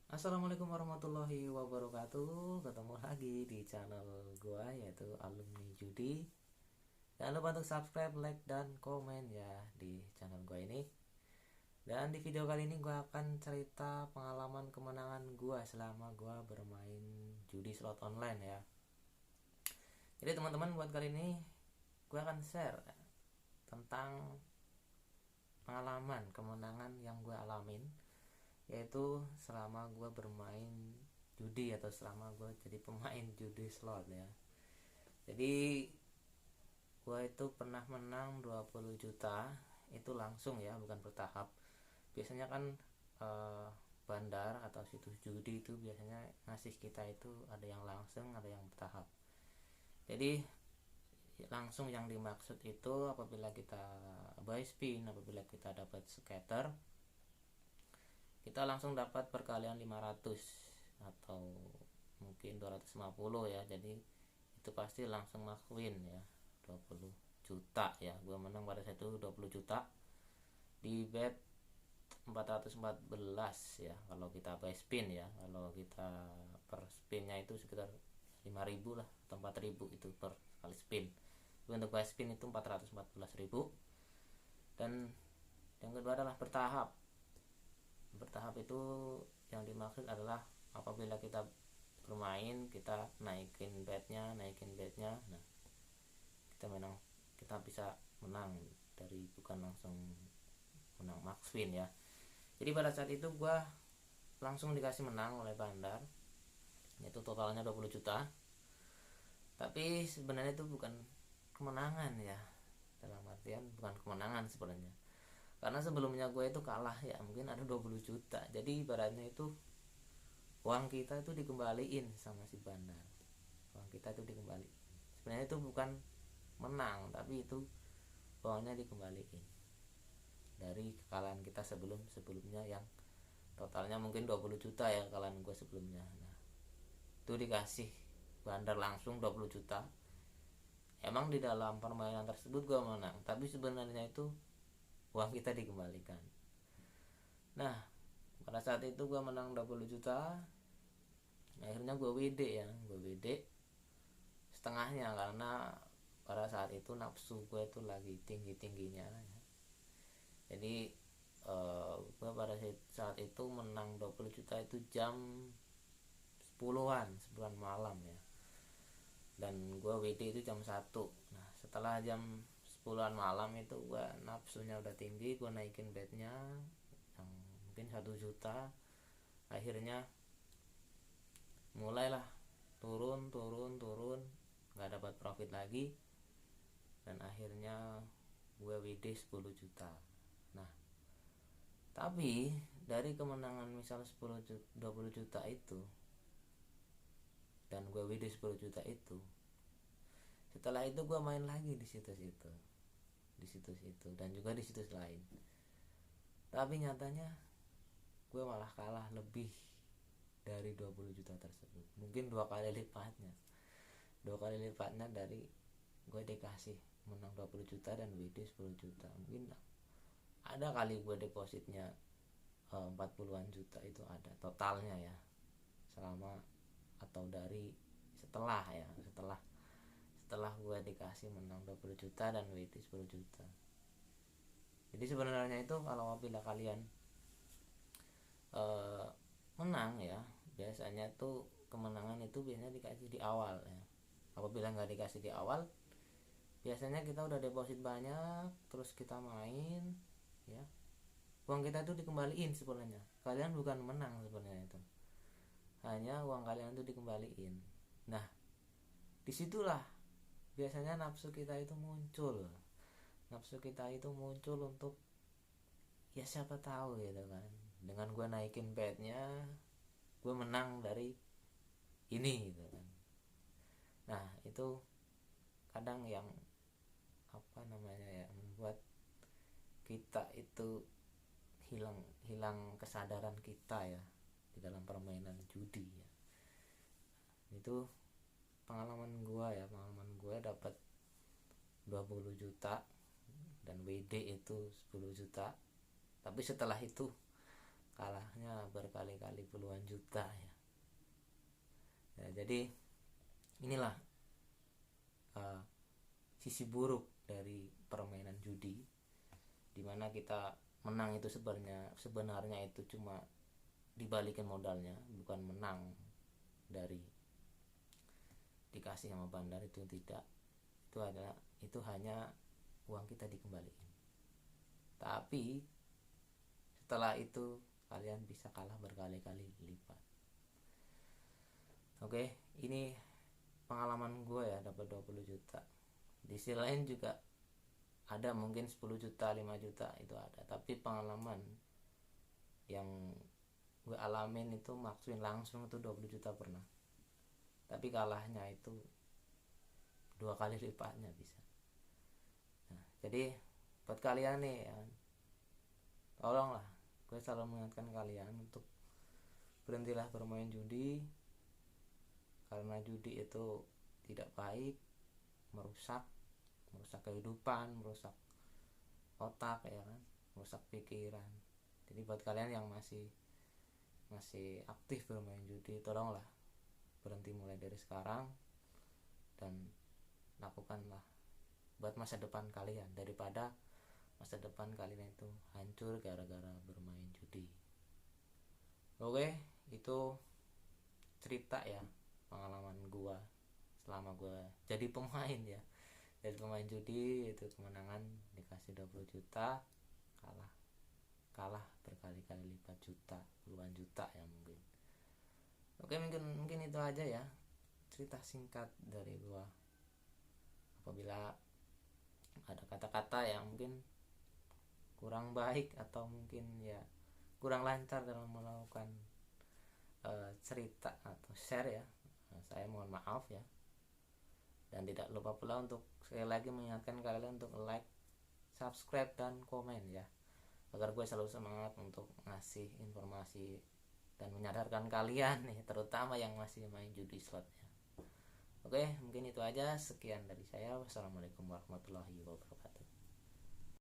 Assalamualaikum warahmatullahi wabarakatuh. Ketemu lagi di channel gua yaitu Alumni Judi. Jangan lupa untuk subscribe, like, dan komen ya di channel gua ini. Dan di video kali ini gua akan cerita pengalaman kemenangan gua selama gua bermain judi slot online ya. Jadi teman-teman, buat kali ini gua akan share tentang pengalaman kemenangan yang gua alamin, yaitu selama gue bermain judi atau selama gue jadi pemain judi slot ya. Jadi gue itu pernah menang 20 juta itu langsung ya, bukan bertahap. Biasanya kan eh, bandar atau situs judi itu biasanya ngasih kita itu ada yang langsung, ada yang bertahap. Jadi langsung yang dimaksud itu apabila kita buy spin, apabila kita dapat scatter, kita langsung dapat perkalian 500 atau mungkin 250 ya. Jadi itu pasti langsung max win ya, 20 juta ya. Gue menang pada saat itu 20 juta di bet 414 ya kalau kita buy spin ya. Kalau kita per spinnya itu sekitar 5.000 lah atau 4.000 itu per kali spin. Tapi untuk buy spin itu 414.000. Dan yang kedua adalah bertahap. Bertahap itu yang dimaksud adalah apabila kita bermain, kita naikin bednya, nah kita menang, kita bisa menang dari, bukan langsung menang max win ya. Jadi pada saat itu gua langsung dikasih menang oleh bandar, itu totalnya 20 juta. Tapi sebenarnya itu bukan kemenangan ya, dalam artian bukan kemenangan sebenarnya, karena sebelumnya gue itu kalah ya, mungkin ada 20 juta. Jadi ibaratnya itu uang kita itu dikembaliin sama si bandar, uang kita itu dikembaliin. Sebenarnya itu bukan menang, tapi itu uangnya dikembaliin dari kekalahan kita sebelumnya yang totalnya mungkin 20 juta ya, kekalahan gue sebelumnya. Nah itu dikasih bandar langsung 20 juta. Emang di dalam permainan tersebut gue menang, tapi sebenarnya itu uang kita dikembalikan. Nah pada saat itu gue menang 20 juta. Akhirnya gue WD ya, gue WD setengahnya, karena pada saat itu nafsu gue itu lagi tinggi-tingginya ya. Jadi gue pada saat itu menang 20 juta itu jam 10-an malam ya. Dan gue WD itu jam 1. Nah setelah jam 10-an malam itu gue nafsunya udah tinggi, gue naikin bednya yang mungkin 1 juta. Akhirnya mulailah turun, nggak dapat profit lagi, dan akhirnya gue WD 10 juta. Nah tapi dari kemenangan misal 20 juta itu dan gue WD 10 juta itu, setelah itu gue main lagi di situs itu dan juga di situs lain. Tapi nyatanya gue malah kalah lebih dari 20 juta tersebut, mungkin dua kali lipatnya dari gue dikasih menang 20 juta dan WD 10 juta. Mungkin ada kali gue depositnya 40-an juta itu ada totalnya ya, selama atau dari setelah gue dikasih menang 20 juta dan WD 10 juta. Jadi sebenarnya itu kalau apabila kalian uh, menang ya, biasanya tuh kemenangan itu biasanya dikasih di awal ya. Apabila nggak dikasih di awal, biasanya kita udah deposit banyak terus kita main ya, uang kita tuh dikembaliin. Sebenarnya kalian bukan menang, sebenarnya itu hanya uang kalian tuh dikembaliin. Nah disitulah biasanya nafsu kita itu muncul untuk ya siapa tahu gitu kan, dengan gue naikin bednya gue menang dari ini gitu kan. Nah itu kadang yang apa namanya ya, membuat kita itu hilang kesadaran kita ya di dalam permainan judi ya. Itu pengalaman gue dapat 20 juta dan WD itu 10 juta. Tapi setelah itu kalahnya berkali-kali puluhan juta ya. Jadi inilah sisi buruk dari permainan judi, dimana kita menang itu sebenarnya itu cuma dibalikin modalnya, bukan menang dari dikasih sama bandar. Itu tidak, itu hanya uang kita dikembalikan, tapi setelah itu kalian bisa kalah berkali-kali lipat. Oke, ini pengalaman gue ya, dapat 20 juta. Di sisi lain juga ada mungkin 10 juta, 5 juta itu ada, tapi pengalaman yang gue alamin itu maksudnya langsung itu 20 juta pernah, tapi kalahnya itu 2 kali lipatnya bisa. Nah, jadi buat kalian nih ya, tolonglah, gue selalu mengingatkan kalian untuk berhentilah bermain judi, karena judi itu tidak baik, merusak kehidupan, merusak otak ya kan, merusak pikiran. Jadi buat kalian yang masih aktif bermain judi, tolonglah berhenti mulai dari sekarang dan lakukanlah buat masa depan kalian, daripada masa depan kalian itu hancur gara-gara bermain judi. Oke, itu cerita ya, pengalaman gua selama gua jadi pemain ya, jadi pemain judi. Itu kemenangan dikasih 20 juta, kalah berkali-kali lipat juta, puluhan juta ya mungkin. Oke, mungkin itu aja ya cerita singkat dari gua. Apabila ada kata-kata yang mungkin kurang baik atau mungkin ya kurang lancar dalam melakukan cerita atau share ya, saya mohon maaf ya. Dan tidak lupa pula untuk sekali lagi mengingatkan kalian untuk like, subscribe, dan komen ya, agar gue selalu semangat untuk ngasih informasi dan menyadarkan kalian nih, terutama yang masih main judi slot ya. Oke, mungkin itu aja, sekian dari saya. Wassalamualaikum warahmatullahi wabarakatuh.